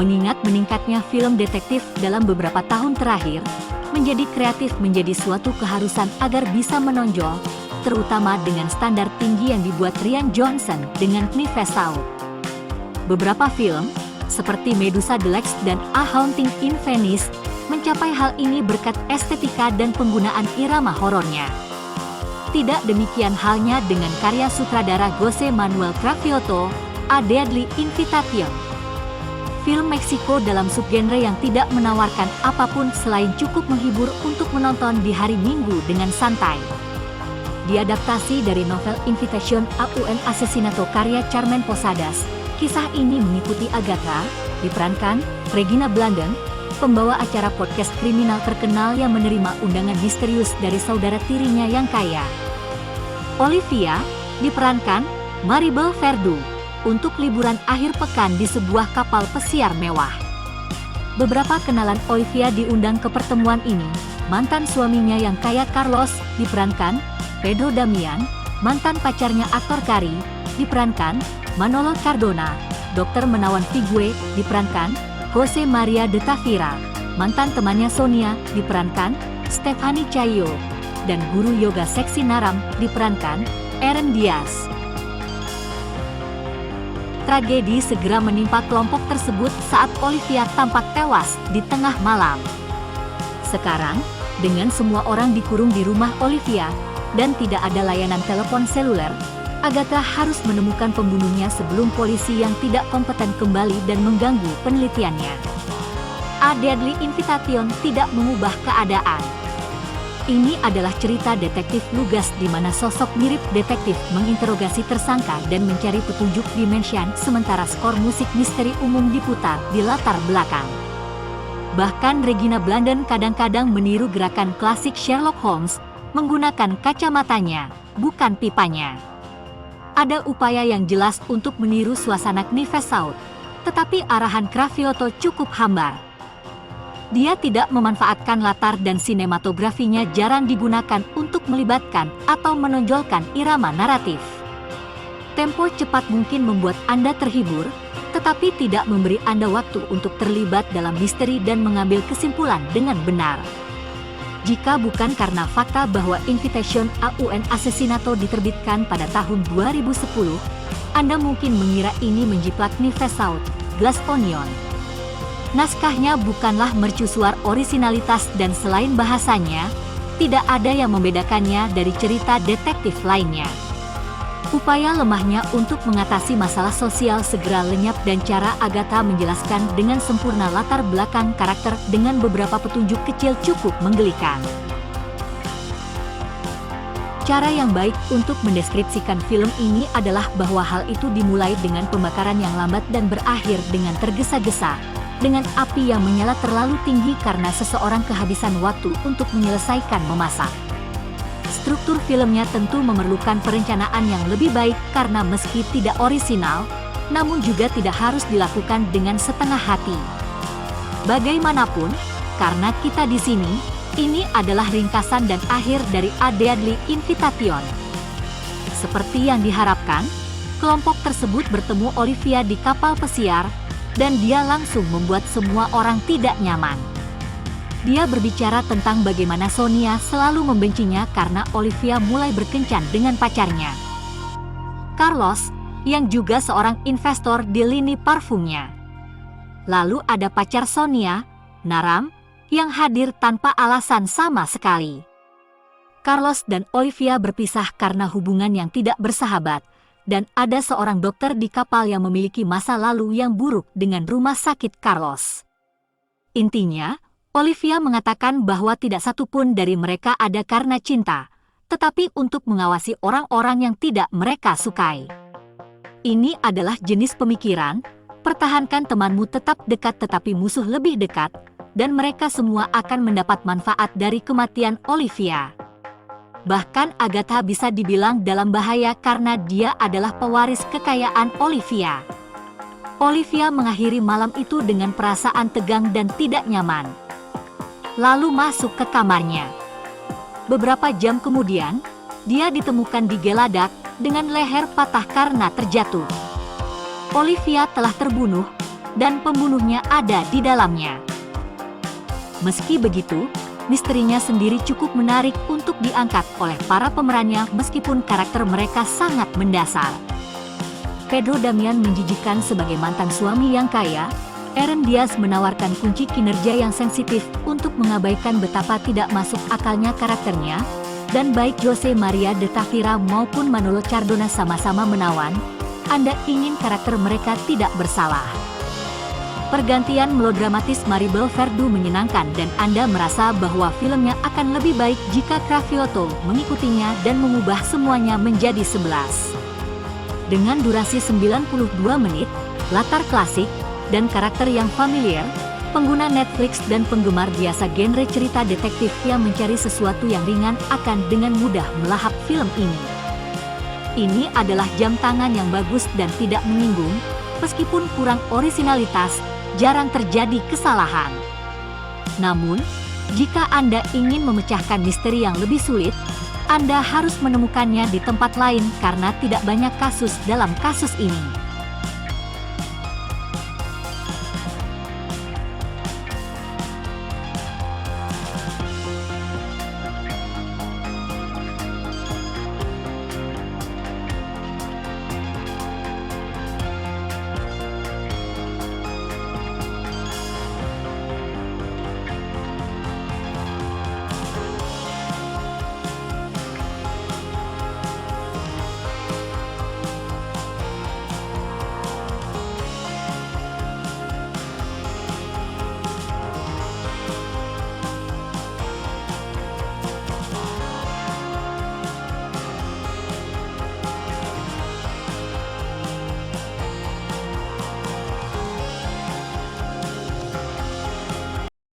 Mengingat meningkatnya film detektif dalam beberapa tahun terakhir, menjadi kreatif menjadi suatu keharusan agar bisa menonjol, terutama dengan standar tinggi yang dibuat Rian Johnson dengan Knives Out. Beberapa film, seperti Medusa Deluxe dan A Haunting in Venice, mencapai hal ini berkat estetika dan penggunaan irama horornya. Tidak demikian halnya dengan karya sutradara Jose Manuel Cravioto, A Deadly Invitation. Film Meksiko dalam subgenre yang tidak menawarkan apapun selain cukup menghibur untuk menonton di hari Minggu dengan santai. Diadaptasi dari novel Invitation a un Asesinato karya Carmen Posadas, kisah ini mengikuti Agatha, diperankan Regina Blandon, pembawa acara podcast kriminal terkenal yang menerima undangan misterius dari saudara tirinya yang kaya. Olivia, diperankan Maribel Verdú, untuk liburan akhir pekan di sebuah kapal pesiar mewah. Beberapa kenalan Olivia diundang ke pertemuan ini, mantan suaminya yang kaya Carlos, diperankan Pedro Damian, mantan pacarnya aktor Kari, diperankan Manolo Cardona, dokter menawan Figue, diperankan Jose Maria de Tavira, mantan temannya Sonia, diperankan Stephanie Chayo, dan guru yoga seksi Naram, diperankan Eren Diaz. Tragedi segera menimpa kelompok tersebut saat Olivia tampak tewas di tengah malam. Sekarang, dengan semua orang dikurung di rumah Olivia, dan tidak ada layanan telepon seluler, Agatha harus menemukan pembunuhnya sebelum polisi yang tidak kompeten kembali dan mengganggu penelitiannya. A Deadly Invitation tidak mengubah keadaan. Ini adalah cerita detektif lugas di mana sosok mirip detektif menginterogasi tersangka dan mencari petunjuk di mansion sementara skor musik misteri umum diputar di latar belakang. Bahkan Regina Blandon kadang-kadang meniru gerakan klasik Sherlock Holmes, menggunakan kacamatanya, bukan pipanya. Ada upaya yang jelas untuk meniru suasana Knives Out, tetapi arahan Cravioto cukup hambar. Dia tidak memanfaatkan latar dan sinematografinya jarang digunakan untuk melibatkan atau menonjolkan irama naratif. Tempo cepat mungkin membuat Anda terhibur, tetapi tidak memberi Anda waktu untuk terlibat dalam misteri dan mengambil kesimpulan dengan benar. Jika bukan karena fakta bahwa Invitation a un Asesinato diterbitkan pada tahun 2010, Anda mungkin mengira ini menjiplak Knives Out, Glass Onion. Naskahnya bukanlah mercusuar orisinalitas dan selain bahasanya, tidak ada yang membedakannya dari cerita detektif lainnya. Upaya lemahnya untuk mengatasi masalah sosial segera lenyap dan cara Agatha menjelaskan dengan sempurna latar belakang karakter dengan beberapa petunjuk kecil cukup menggelikan. Cara yang baik untuk mendeskripsikan film ini adalah bahwa hal itu dimulai dengan pembakaran yang lambat dan berakhir dengan tergesa-gesa, dengan api yang menyala terlalu tinggi karena seseorang kehabisan waktu untuk menyelesaikan memasak. Struktur filmnya tentu memerlukan perencanaan yang lebih baik karena meski tidak orisinal, namun juga tidak harus dilakukan dengan setengah hati. Bagaimanapun, karena kita di sini, ini adalah ringkasan dan akhir dari A Deadly Invitation. Seperti yang diharapkan, kelompok tersebut bertemu Olivia di kapal pesiar, dan dia langsung membuat semua orang tidak nyaman. Dia berbicara tentang bagaimana Sonia selalu membencinya karena Olivia mulai berkencan dengan pacarnya, Carlos, yang juga seorang investor di lini parfumnya. Lalu ada pacar Sonia, Naram, yang hadir tanpa alasan sama sekali. Carlos dan Olivia berpisah karena hubungan yang tidak bersahabat, dan ada seorang dokter di kapal yang memiliki masa lalu yang buruk dengan rumah sakit Carlos. Intinya, Olivia mengatakan bahwa tidak satupun dari mereka ada karena cinta, tetapi untuk mengawasi orang-orang yang tidak mereka sukai. Ini adalah jenis pemikiran, pertahankan temanmu tetap dekat tetapi musuh lebih dekat, dan mereka semua akan mendapat manfaat dari kematian Olivia. Bahkan Agatha bisa dibilang dalam bahaya karena dia adalah pewaris kekayaan Olivia. Olivia mengakhiri malam itu dengan perasaan tegang dan tidak nyaman. Lalu masuk ke kamarnya. Beberapa jam kemudian, dia ditemukan di geladak dengan leher patah karena terjatuh. Olivia telah terbunuh, dan pembunuhnya ada di dalamnya. Meski begitu, misterinya sendiri cukup menarik untuk diangkat oleh para pemerannya meskipun karakter mereka sangat mendasar. Pedro Damian menjijikan sebagai mantan suami yang kaya. Aaron Diaz menawarkan kunci kinerja yang sensitif untuk mengabaikan betapa tidak masuk akalnya karakternya, dan baik Jose Maria de Tavira maupun Manolo Cardona sama-sama menawan, Anda ingin karakter mereka tidak bersalah. Pergantian melodramatis Maribel Verdú menyenangkan dan Anda merasa bahwa filmnya akan lebih baik jika Craviotto mengikutinya dan mengubah semuanya menjadi 11. Dengan durasi 92 menit, latar klasik, dan karakter yang familiar, pengguna Netflix dan penggemar biasa genre cerita detektif yang mencari sesuatu yang ringan akan dengan mudah melahap film ini. Ini adalah jam tangan yang bagus dan tidak menyinggung, meskipun kurang orisinalitas, jarang terjadi kesalahan. Namun, jika Anda ingin memecahkan misteri yang lebih sulit, Anda harus menemukannya di tempat lain karena tidak banyak kasus dalam kasus ini.